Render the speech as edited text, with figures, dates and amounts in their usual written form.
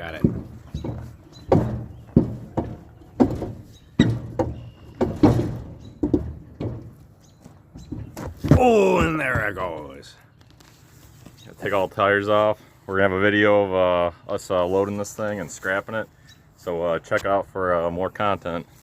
Got it. Oh, and there it goes. Take all the tires off. We're gonna have a video of us loading this thing and scrapping it. So check out for more content.